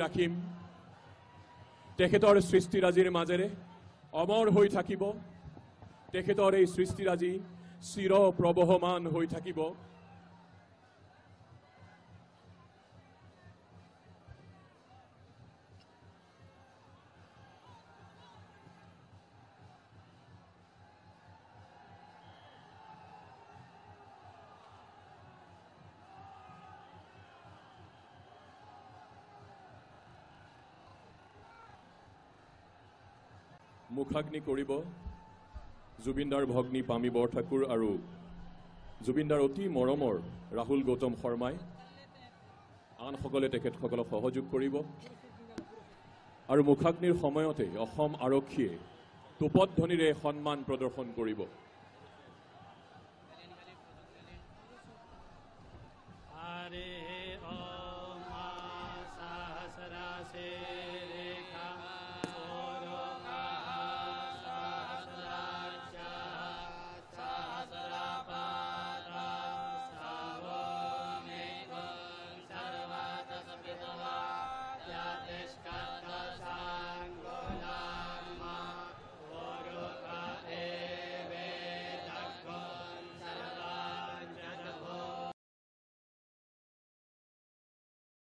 ৰাখিম তেখেতৰ সৃষ্টিৰাজিৰ মাজেৰে অমৰ হৈ থাকিব তেখেতৰ এই সৃষ্টিৰাজি চিৰ প্ৰবহমান হৈ থাকিব মুখাগ্নি কৰিব জুবিনদাৰ ভগ্নী পামী বৰঠাকুৰ আৰু জুবিনদাৰ অতি মৰমৰ ৰাহুল গৌতম শৰ্মাই আনসকলে তেখেতসকলক সহযোগ কৰিব আৰু মুখাগ্নিৰ সময়তে অসম আৰক্ষীয়ে তোপধ্বনিৰে সন্মান প্ৰদৰ্শন কৰিব।